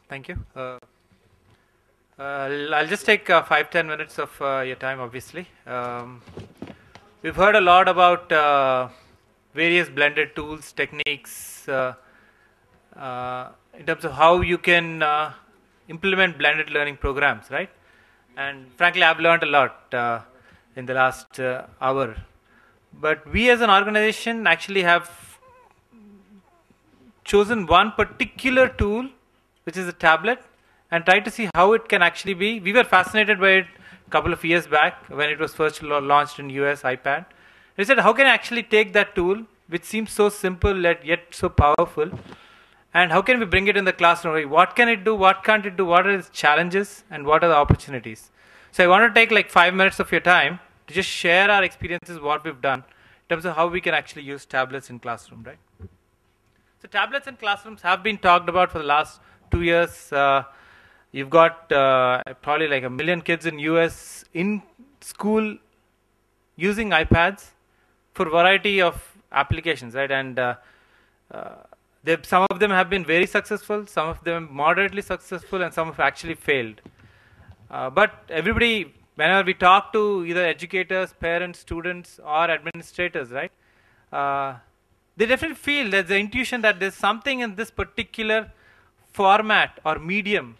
Thank you. I'll just take 5-10 minutes of your time, obviously. We've heard a lot about various blended tools, techniques, in terms of how you can implement blended learning programs, right? And frankly, I've learned a lot in the last hour. But we as an organization actually have chosen one particular tool, which is a tablet, and tried to see how it can actually be. We were fascinated by it a couple of years back when it was first launched in US iPad. We said, how can I actually take that tool, which seems so simple yet so powerful, and how can we bring it in the classroom? What can it do? What can't it do? What are its challenges? And what are the opportunities? So I want to take like 5 minutes of your time to just share our experiences, what we've done, in terms of how we can actually use tablets in classroom, right? So tablets in classrooms have been talked about for the last 2 years. You've got probably like 1 million kids in US in school using iPads for a variety of applications, right? And some of them have been very successful, some of them moderately successful, and some have actually failed. But everybody, whenever we talk to either educators, parents, students, or administrators, right? They definitely feel there's the intuition that there's something in this particular format or medium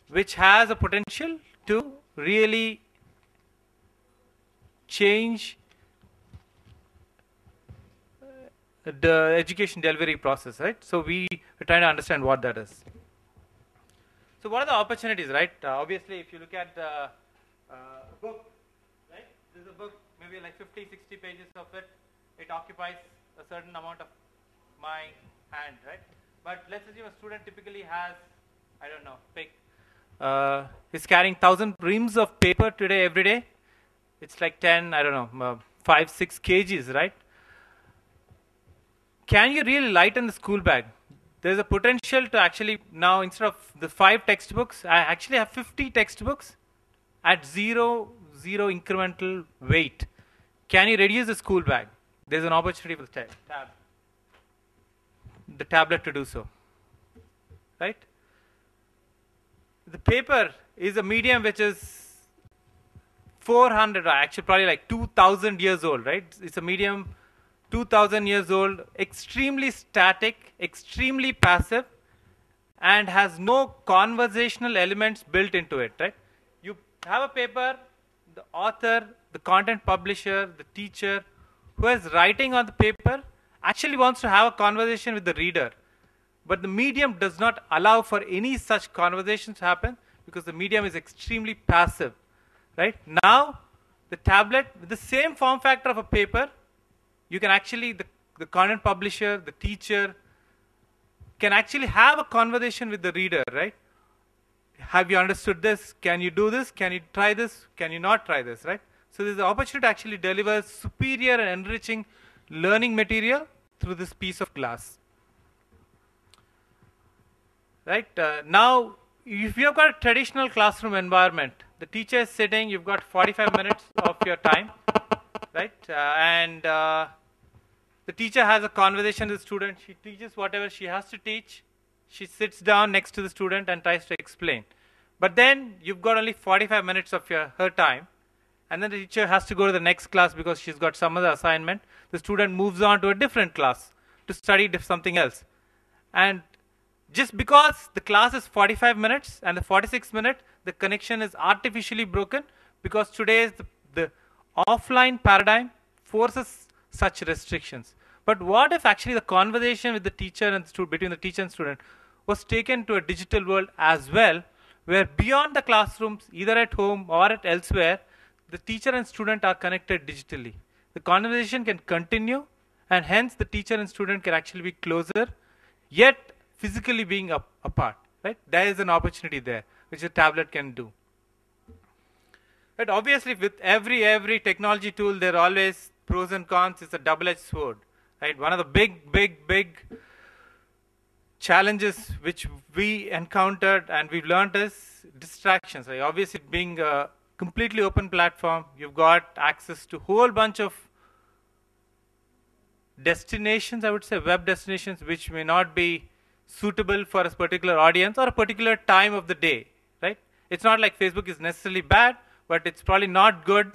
which has a potential to really change the education delivery process, right? So we are trying to understand what that is. So what are the opportunities, right? Obviously, if you look at the book, right? This is a book, maybe like 50, 60 pages of it. It occupies a certain amount of my hand, right? But let's assume a student typically has, I don't know, pick, is carrying 1,000 reams of paper today, every day. It's like 10, I don't know, 5, 6 kgs, right? Can you really lighten the school bag? There's a potential to actually now, instead of the 5 textbooks, I actually have 50 textbooks at zero incremental weight. Can you reduce the school bag? There's an opportunity for the tablet to do so, right? The paper is a medium which is 400, or actually probably like 2,000 years old, right? It's a medium 2,000 years old, extremely static, extremely passive, and has no conversational elements built into it, right? You have a paper, the author, the content publisher, the teacher, who is writing on the paper actually wants to have a conversation with the reader. But the medium does not allow for any such conversations to happen because the medium is extremely passive, right? Now, the tablet, with the same form factor of a paper, you can actually, the content publisher, the teacher, can actually have a conversation with the reader, right? Have you understood this? Can you do this? Can you try this? Can you not try this, right? So there's an opportunity to actually deliver superior and enriching learning material through this piece of glass. Right? Now, if you've got a traditional classroom environment, the teacher is sitting, you've got 45 minutes of your time, right? The teacher has a conversation with the student. She teaches whatever she has to teach. She sits down next to the student and tries to explain. But then you've got only 45 minutes of her time. And then the teacher has to go to the next class because she's got some other assignment. The student moves on to a different class to study something else. And just because the class is 45 minutes and the 46 minute, the connection is artificially broken because today's the offline paradigm forces such restrictions. But what if actually the conversation with the teacher and between the teacher and student was taken to a digital world as well, where beyond the classrooms, either at home or at elsewhere, the teacher and student are connected digitally. The conversation can continue, and hence the teacher and student can actually be closer, yet physically being apart. Right? There is an opportunity there, which a tablet can do. But obviously, with every technology tool, there are always pros and cons. It's a double-edged sword. Right? One of the big challenges which we encountered and we've learned is distractions. Right? Obviously, being a completely open platform, you've got access to a whole bunch of destinations, I would say, web destinations, which may not be suitable for a particular audience or a particular time of the day, right? It's not like Facebook is necessarily bad, but it's probably not good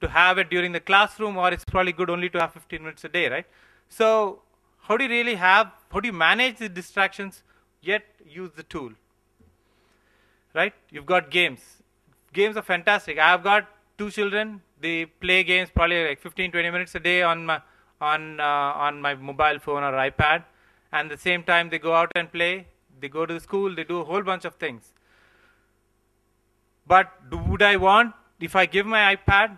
to have it during the classroom, or it's probably good only to have 15 minutes a day, right? So how do you manage the distractions yet use the tool, right? You've got games. Games are fantastic. I've got 2 children. They play games probably like 15-20 minutes a day on my mobile phone or iPad, and at the same time they go out and play. They go to the school. They do a whole bunch of things. But would I want, if I give my iPad,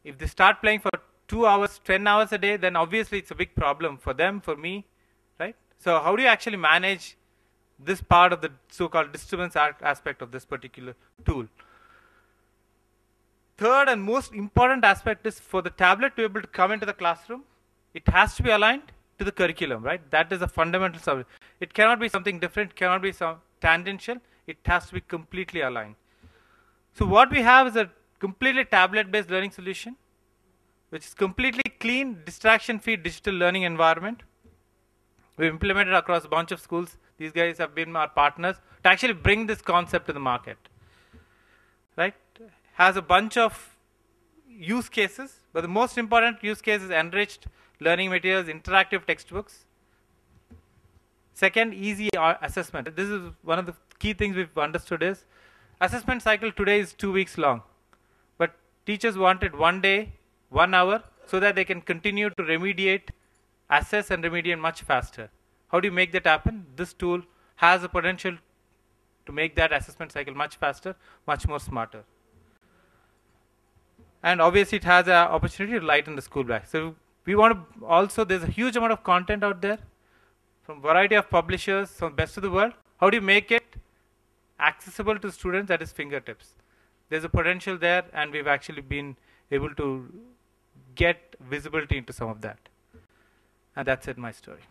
if they start playing for 2 hours, 10 hours a day, then obviously it's a big problem for them, for me, right? So how do you actually manage this part of the so-called disturbance aspect of this particular tool? Third and most important aspect is for the tablet to be able to come into the classroom, it has to be aligned to the curriculum, right? That is a fundamental subject. It cannot be something different, cannot be some tangential, it has to be completely aligned. So what we have is a completely tablet-based learning solution, which is completely clean, distraction-free digital learning environment. We've implemented across a bunch of schools. These guys have been our partners to actually bring this concept to the market, right? Has a bunch of use cases, but the most important use case is enriched learning materials, interactive textbooks. Second, easy assessment. This is one of the key things we've understood is assessment cycle today is 2 weeks long, but teachers wanted 1 day, 1 hour, so that they can continue to remediate, assess and remediate much faster. How do you make that happen? This tool has the potential to make that assessment cycle much faster, much more smarter. And obviously it has an opportunity to lighten the school bag. So we want to also, there's a huge amount of content out there from variety of publishers, from best of the world. How do you make it accessible to students at his fingertips? There's a potential there, and we've actually been able to get visibility into some of that. And that's it, my story.